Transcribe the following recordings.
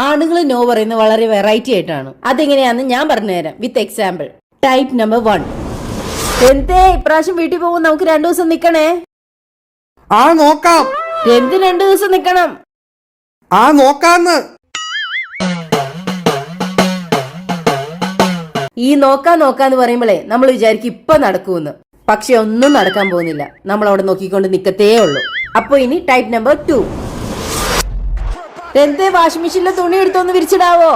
ആണുങ്ങൾ നോ പറയുന്നത് വളരെ വെറൈറ്റി ആയിട്ടാണ്. അതെങ്ങനെയാന്ന് ഞാൻ പറഞ്ഞുതരാം വിത്ത് എക്സാമ്പിൾ. Type number 1. എന്തേ ഇപ്രാവശ്യം വീട്ടിൽ പോകും, നമുക്ക് 2 ദിവസം നിക്കണേ. നോക്കാം. എന്ത് 2 ദിവസം നിക്കണം? നോക്കാന്ന്. ഈ നോക്കാന്ന് പറയുമ്പോഴേ നമ്മൾ വിചാരിക്കും ഇപ്പൊ നടക്കൂന്ന്. പക്ഷെ ഒന്നും നടക്കാൻ പോകുന്നില്ല. നമ്മൾ അവിടെ നോക്കിക്കൊണ്ട് നിക്കത്തേ ഉള്ളൂ. അപ്പൊ ഇനി ടൈപ്പ് നമ്പർ 2. എന്തേ വാഷിംഗ് മെഷീനിലെ തുണി എടുത്തൊന്ന് വിരിച്ചിടാവോ?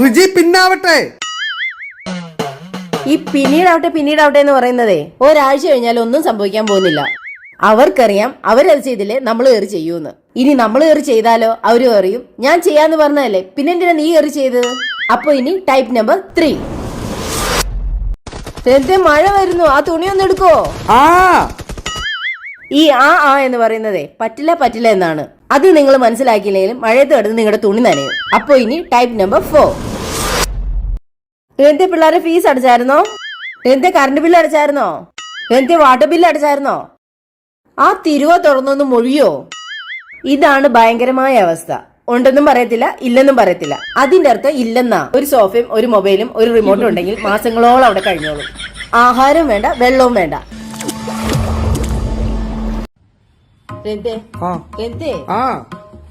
റിജി പിന്നാവട്ടെ. ഈ പിന്നീടാവട്ടെ എന്ന് പറയുന്നതേ ഒരാഴ്ച കഴിഞ്ഞാൽ ഒന്നും സംഭവിക്കാൻ പോകുന്നില്ല. അവർക്കറിയാം അവരത് ചെയ്തില്ലേ നമ്മൾ കയറി ചെയ്യൂന്ന്. ഇനി നമ്മൾ കയറി ചെയ്താലോ അവര് പറയും ഞാൻ ചെയ്യാന്ന് പറഞ്ഞതല്ലേ, പിന്നെ എന്തിനാ നീ കയറി ചെയ്തത്? അപ്പൊ ഇനി ടൈപ്പ് നമ്പർ 3. എന്തേ മഴ വരുന്നു, ആ തുണി ഒന്ന് എടുക്കോ? ഈ എന്ന് പറയുന്നതേ പറ്റില്ല എന്നാണ്. അത് നിങ്ങൾ മനസ്സിലാക്കിയില്ലെങ്കിലും മഴയത്ത് കിടന്ന് നിങ്ങളുടെ തുണി നനയും. അപ്പൊ ഇനി ടൈപ്പ് നമ്പർ 4. എന്തേ പിള്ളേരെ ഫീസ് അടച്ചായിരുന്നോ? എന്തേ കറണ്ട് ബില്ല് അടച്ചായിരുന്നോ? എന്തേ വാട്ടർ ബില്ല് അടച്ചായിരുന്നോ? ആ തിരുവ തുറന്നൊന്ന് മൊഴിയോ? ഇതാണ് ഭയങ്കരമായ അവസ്ഥ. ഉണ്ടെന്നും പറയത്തില്ല, ഇല്ലെന്നും പറയത്തില്ല. അതിന്റെ അർത്ഥം ഇല്ലെന്നാ. ഒരു സോഫയും ഒരു മൊബൈലും ഒരു റിമോട്ടും ഉണ്ടെങ്കിൽ മാസങ്ങളോളം അവിടെ കഴിഞ്ഞോളും. ആഹാരവും വേണ്ട, വെള്ളവും വേണ്ട.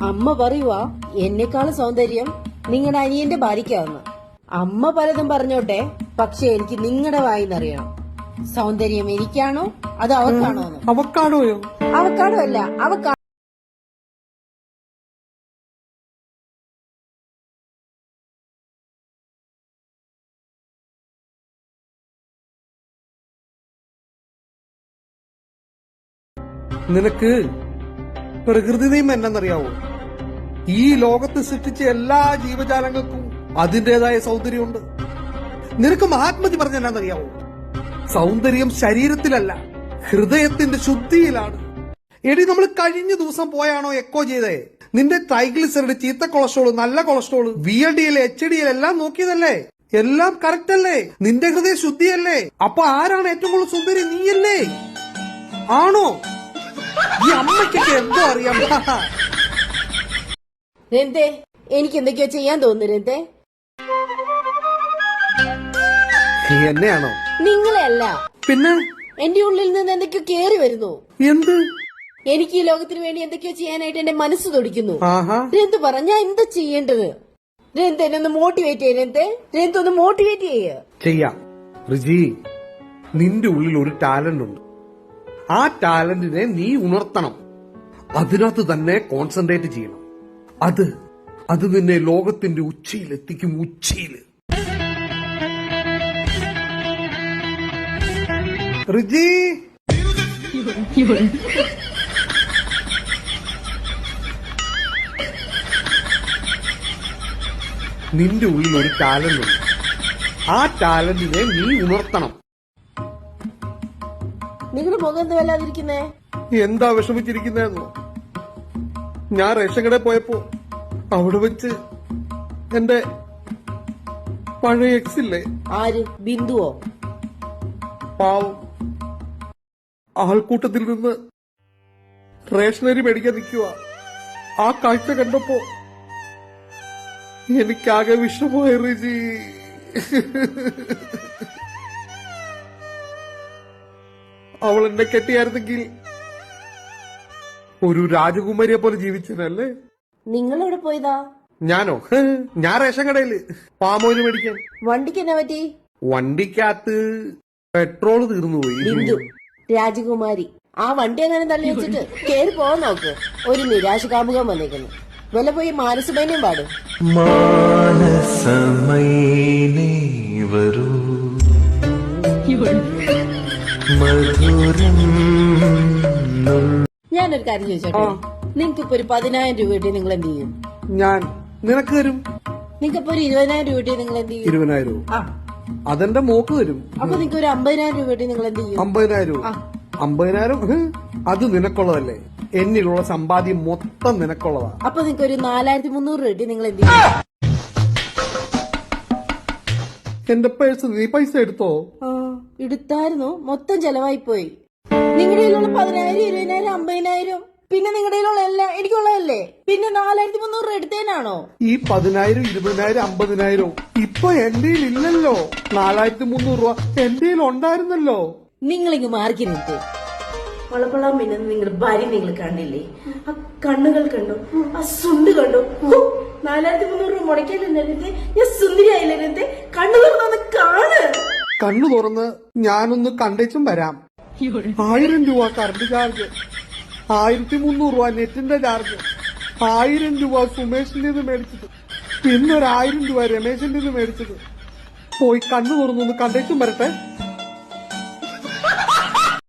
അമ്മ പറയുവാ എന്നെക്കാളും സൗന്ദര്യം നിങ്ങളുടെ അനിയന്റെ ഭാര്യയ്ക്കാവുന്നു. അമ്മ പലതും പറഞ്ഞോട്ടെ, പക്ഷെ എനിക്ക് നിങ്ങളുടെ വായിന്നറിയണം, സൗന്ദര്യം എനിക്കാണോ അത് അവക്കാണോ? അവക്കാണോ അല്ല, അവക്കാ. നിനക്ക് പ്രകൃതി നിയമം എന്നറിയാവോ? ഈ ലോകത്ത് സൃഷ്ടിച്ച എല്ലാ ജീവജാലങ്ങൾക്കും അതിന്റേതായ സൗന്ദര്യമുണ്ട്. നിനക്ക് മഹാത്മജി പറഞ്ഞ എന്നാന്നറിയാവോ? സൗന്ദര്യം ശരീരത്തിലല്ല, ഹൃദയത്തിന്റെ ശുദ്ധിയിലാണ്. എടി, നമ്മൾ കഴിഞ്ഞ ദിവസം പോയാണോ എക്കോ ചെയ്തേ? നിന്റെ ട്രൈഗ്ലിസറിഡ്, ചീത്ത കൊളസ്ട്രോള്, നല്ല കൊളസ്ട്രോള്, VLDL, HDL എല്ലാം നോക്കിയതല്ലേ? എല്ലാം കറക്റ്റ് അല്ലേ? നിന്റെ ഹൃദയ ശുദ്ധിയല്ലേ? അപ്പൊ ആരാണ് ഏറ്റവും കൂടുതൽ സുന്ദരി? നീയല്ലേ? ആണോ? ഈ അമ്മയ്ക്കൊക്കെ എന്തോ അറിയാം. രന്തേ, എനിക്ക് എന്തൊക്കെയോ ചെയ്യാൻ തോന്നുന്നു. എന്നെയാണോ? നിങ്ങളെ അല്ല, പിന്നെ എന്റെ ഉള്ളിൽ നിന്ന് എന്തൊക്കെയോ കേറി വരുന്നു. എന്ത്? എനിക്ക് ഈ ലോകത്തിന് വേണ്ടി എന്തൊക്കെയോ ചെയ്യാനായിട്ട് എന്റെ മനസ്സ് തുടിക്കുന്നു. രന്ത് പറ, ഞാൻ എന്താ ചെയ്യേണ്ടത്? രന്ത് എന്നെ ഒന്ന് മോട്ടിവേറ്റ് ചെയ്യേ. രന്ത് ഒന്ന് മോട്ടിവേറ്റ് ചെയ്യാം. റിജി, നിന്റെ ഉള്ളിൽ ഒരു ടാലന്റ് ഉണ്ട്. ആ ടാലന്റിനെ നീ ഉണർത്തണം. അതിനകത്ത് തന്നെ കോൺസെൻട്രേറ്റ് ചെയ്യണം. അത് നിന്നെ ലോകത്തിന്റെ ഉച്ചയിൽ എത്തിക്കും. ഉച്ചയില് റിജി, നിന്റെ ഉള്ളിൽ ഒരു ടാലന്റ് ഉണ്ട്. ആ ടാലന്റിനെ നീ ഉണർത്തണം. നിങ്ങളുടെ മുഖം എന്താ വല്ലാതിരിക്കുന്നേ? എന്താ വിഷമിച്ചിരിക്കുന്നോ? ഞാൻ റേഷൻ കടയിൽ പോയപ്പോ അവിടെ വെച്ച് എന്റെ പഴയ എക്സ് ഇല്ലേ? ആര്? ബിന്ദുവോ? പാവം ആൾക്കൂട്ടത്തിൽ നിന്ന് റേഷനറി മേടിക്കാൻ നിൽക്കുക. ആ കാഴ്ച കണ്ടപ്പോ എനിക്കാകെ വിഷമമായി റിജി. അവൾ എന്നെ കെട്ടിയായിരുന്നെങ്കിൽ ഒരു രാജകുമാരിയെ പോലെ ജീവിച്ചനല്ലേ. നിങ്ങൾ എവിടെ പോയതാ? ഞാനോ? ഞാൻ റേഷൻ കടയില് പാമോയില് മേടിക്കാൻ. വണ്ടിക്ക് എന്നാ പറ്റി? വണ്ടിക്കകത്ത് പെട്രോൾ തീർന്നു പോയി. ബിന്ദു രാജകുമാരി, ആ വണ്ടി അങ്ങനെ തള്ളി വെച്ചിട്ട് കേറി പോവാൻ നോക്ക്. ഒരു നിരാശ കാമുകം വന്നേക്കുന്നു. വില പോയി മാനസമൈന്യം പാടും. ഞാനൊരു കാര്യം ചോദിച്ചോട്ടെ, നിങ്ങക്ക് ഇപ്പൊ ഒരു 10,000 രൂപ കിട്ടി, നിങ്ങൾ എന്ത് ചെയ്യും? ഞാൻ നിനക്ക് തരും. നിങ്ങക്ക് ഇപ്പൊ ഒരു 20,000 രൂപ കിട്ടി, നിങ്ങൾ എന്ത് ചെയ്യും? 20,000 അതെന്റെ മോക്ക് തരും. അപ്പൊ നിങ്ങക്ക് ഒരു 50,000 രൂപ കിട്ടി, നിങ്ങൾ എന്ത് ചെയ്യും? 50,000 അത് നിനക്കുള്ളതല്ലേ? എന്നിലുള്ള സമ്പാദ്യം മൊത്തം നിനക്കുള്ളതാ. അപ്പൊ നിങ്ങക്ക് ഒരു 4,300 രൂപ കിട്ടി, നിങ്ങൾ എന്ത് ചെയ്യും? എന്റെ പേഴ്സ് നീ പൈസ എടുത്തോ? എടുത്തായിരുന്നു, മൊത്തം ചെലവായി പോയി. നിങ്ങളുടെ കയ്യിലുള്ള 10,000, 20,000, 50,000 പിന്നെ നിങ്ങളുടെ കയ്യിലുള്ള എല്ലാം എനിക്കുള്ളതല്ലേ? പിന്നെ 4300 രൂപ എടുത്തേനാണോ? ഈ 10,000, 20,000, 50,000 ഇപ്പൊ എന്റെ ഇല്ലല്ലോ. 4300 രൂപ എന്റെ ഉണ്ടായിരുന്നല്ലോ. നിങ്ങളിങ്ങ് മാറിക്കരുത്. വളപ്പളാൻ പിന്നെ നിങ്ങളുടെ ഭാര്യ നിങ്ങൾ കണ്ടില്ലേ? ആ കണ്ണുകൾ കണ്ടു, ആ സുണ്ട് കണ്ടു. 4300 രൂപ മുടക്കിയാലെന്നേ ഞാൻ സുന്ദരിയായില്ലേ? കണ്ണു തുറന്നൊന്ന് കാണ്. കണ്ണു തുറന്ന് ഞാനൊന്ന് കണ്ടേച്ചും വരാം. 1000 രൂപ കറണ്ട് ചാർജ്, 1300 രൂപ നെറ്റിന്റെ ചാർജ്, 1000 രൂപ സുമേഷിന്റെ മേടിച്ചത്, പിന്നെ 1000 രൂപ രമേശിന്റെ മേടിച്ചത്. പോയി കണ്ണു തുറന്നൊന്ന് കണ്ടേച്ചും വരട്ടെ.